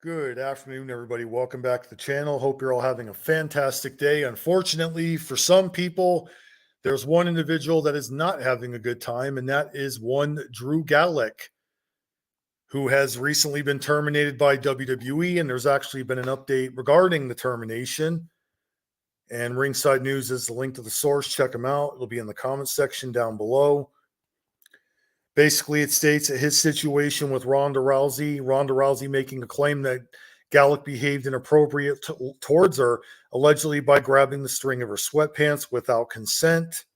Good afternoon, everybody. Welcome back to the channel. Hope you're all having a fantastic day. Unfortunately, for some people, there's one individual that is not having a good time, and that is one Drew Gulak, who has recently been terminated by WWE. And there's actually been an update regarding the termination. And Ringside News is the link to the source. Check them out. It'll be in the comments section down below. Basically, it states that his situation with Ronda Rousey making a claim that Gulak behaved inappropriate towards her, allegedly by grabbing the string of her sweatpants without consent.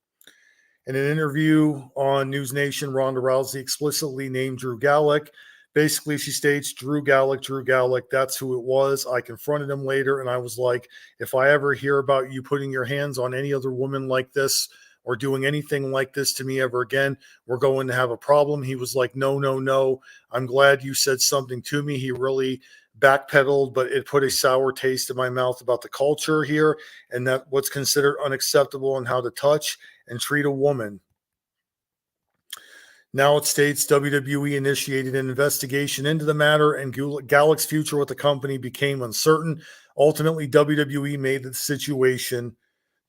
In an interview on NewsNation, Ronda Rousey explicitly named Drew Gulak. Basically, she states, Drew Gulak, that's who it was. I confronted him later, and I was like, if I ever hear about you putting your hands on any other woman like this, or doing anything like this to me ever again, we're going to have a problem. He was like, no, no, no. I'm glad you said something to me. He really backpedaled, but it put a sour taste in my mouth about the culture here and that what's considered unacceptable and how to touch and treat a woman. Now it states WWE initiated an investigation into the matter and Gulak's future with the company became uncertain. Ultimately, WWE made the situation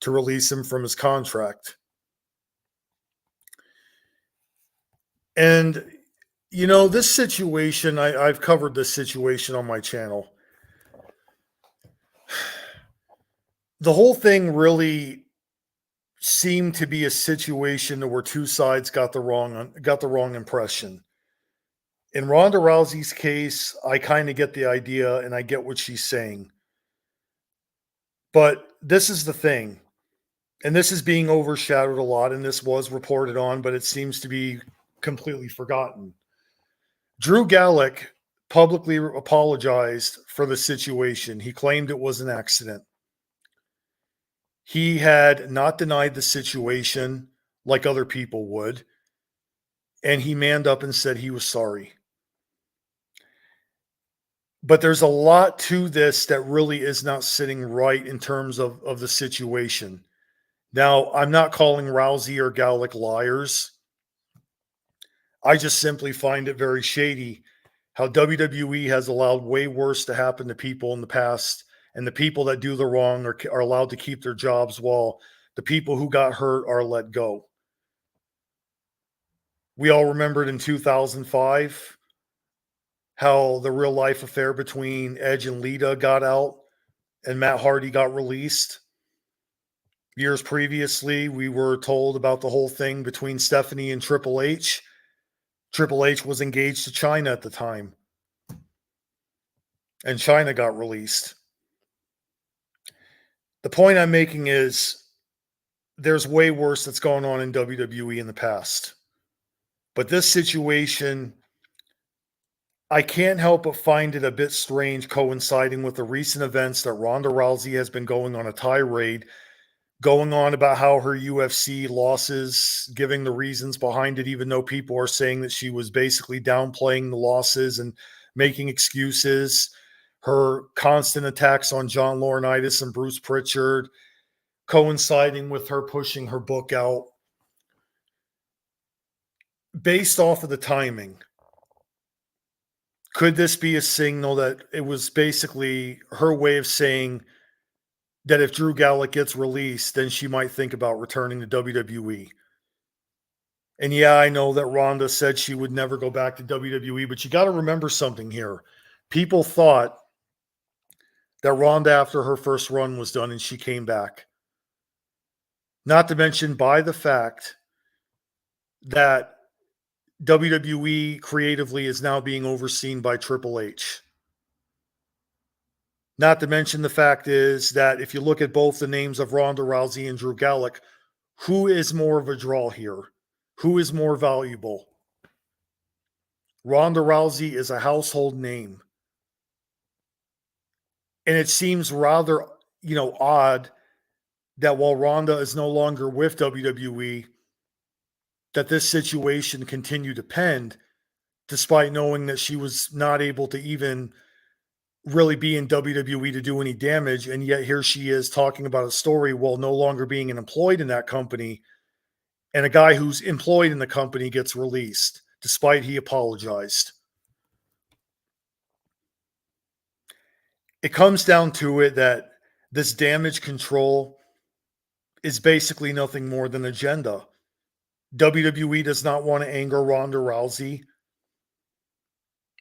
to release him from his contract. And, this situation, I've covered this situation on my channel. The whole thing really seemed to be a situation where two sides got the wrong impression. In Ronda Rousey's case, I kind of get the idea and I get what she's saying. But this is the thing, and this is being overshadowed a lot, and this was reported on, but it seems to be completely forgotten. Drew Gulak publicly apologized for the situation. He claimed it was an accident. He had not denied the situation like other people would, and he manned up and said he was sorry. But there's a lot to this that really is not sitting right in terms of the situation. Now, I'm not calling Rousey or Gulak liars. I just simply find it very shady how WWE has allowed way worse to happen to people in the past, and the people that do the wrong are allowed to keep their jobs while the people who got hurt are let go. We all remembered in 2005 how the real life affair between Edge and Lita got out and Matt Hardy got released. Years previously, we were told about the whole thing between Stephanie and Triple H. Triple H was engaged to China at the time, and China got released. The point I'm making is there's way worse that's gone on in WWE in the past. But this situation, I can't help but find it a bit strange coinciding with the recent events that Ronda Rousey has been going on a tirade, going on about how her UFC losses, giving the reasons behind it, even though people are saying that she was basically downplaying the losses and making excuses. Her constant attacks on John Laurinaitis and Bruce Pritchard, coinciding with her pushing her book out. Based off of the timing, could this be a signal that it was basically her way of saying that if Drew Gulak gets released, then she might think about returning to WWE? And yeah, I know that Ronda said she would never go back to WWE, but you got to remember something here. People thought that Ronda, after her first run was done and she came back, not to mention by the fact that WWE creatively is now being overseen by Triple H. Not to mention the fact is that if you look at both the names of Ronda Rousey and Drew Gulak, who is more of a draw here? Who is more valuable? Ronda Rousey is a household name. And it seems rather, odd that while Ronda is no longer with WWE, that this situation continued to pend, despite knowing that she was not able to even really be in WWE to do any damage. And yet here she is talking about a story while no longer being employed in that company. And a guy who's employed in the company gets released, despite he apologized. it comes down to it that this damage control is basically nothing more than agenda. WWE does not want to anger Ronda Rousey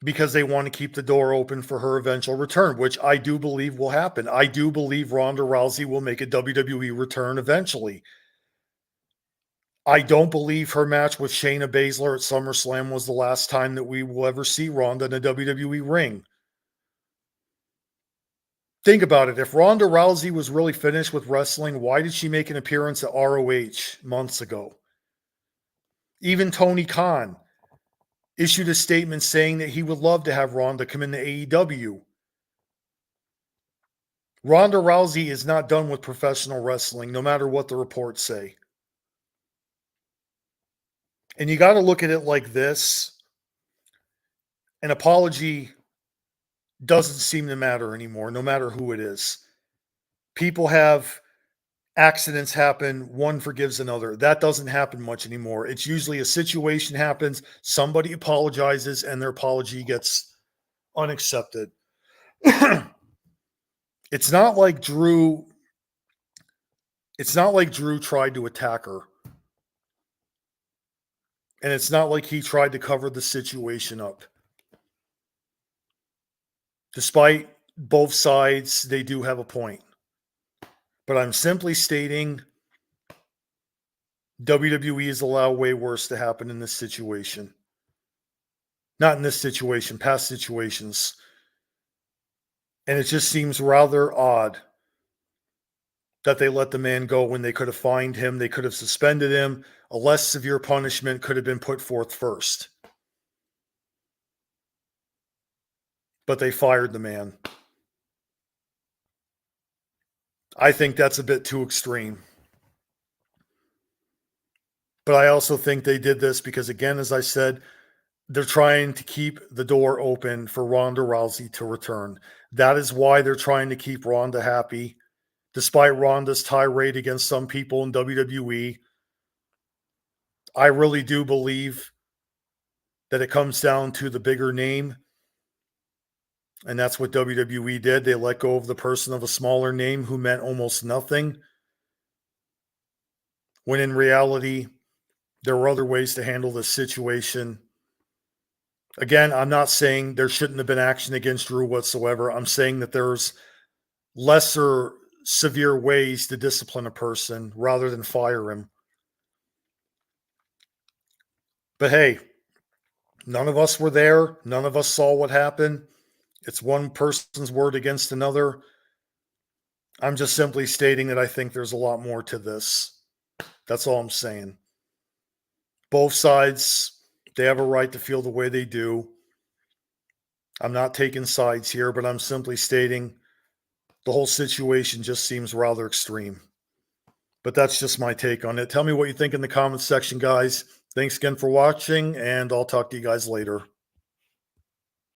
because they want to keep the door open for her eventual return, which I do believe will happen. I do believe Ronda Rousey will make a WWE return eventually. I don't believe her match with Shayna Baszler at SummerSlam was the last time that we will ever see Ronda in a WWE ring. Think about it. If Ronda Rousey was really finished with wrestling, why did she make an appearance at ROH months ago? Even Tony Khan issued a statement saying that he would love to have Ronda come into AEW. Ronda Rousey is not done with professional wrestling, no matter what the reports say. And you got to look at it like this. An apology doesn't seem to matter anymore, no matter who it is. People have accidents happen, one forgives another. That doesn't happen much anymore. It's usually a situation happens, somebody apologizes, and their apology gets unaccepted. It's not like Drew tried to attack her. And it's not like he tried to cover the situation up. Despite both sides, they do have a point. But I'm simply stating WWE has allowed way worse to happen in this situation. Not in this situation, past situations. And it just seems rather odd that they let the man go when they could have fined him, they could have suspended him. A less severe punishment could have been put forth first. But they fired the man. I think that's a bit too extreme. But I also think they did this because, again, as I said, they're trying to keep the door open for Ronda Rousey to return. That is why they're trying to keep Ronda happy, despite Ronda's tirade against some people in WWE. I really do believe that it comes down to the bigger name. And that's what WWE did. They let go of the person of a smaller name who meant almost nothing. When in reality, there were other ways to handle this situation. Again, I'm not saying there shouldn't have been action against Drew whatsoever. I'm saying that there's lesser severe ways to discipline a person rather than fire him. But hey, none of us were there. None of us saw what happened. It's one person's word against another. I'm just simply stating that I think there's a lot more to this. That's all I'm saying. Both sides, they have a right to feel the way they do. I'm not taking sides here, but I'm simply stating the whole situation just seems rather extreme. But that's just my take on it. Tell me what you think in the comments section, guys. Thanks again for watching, and I'll talk to you guys later.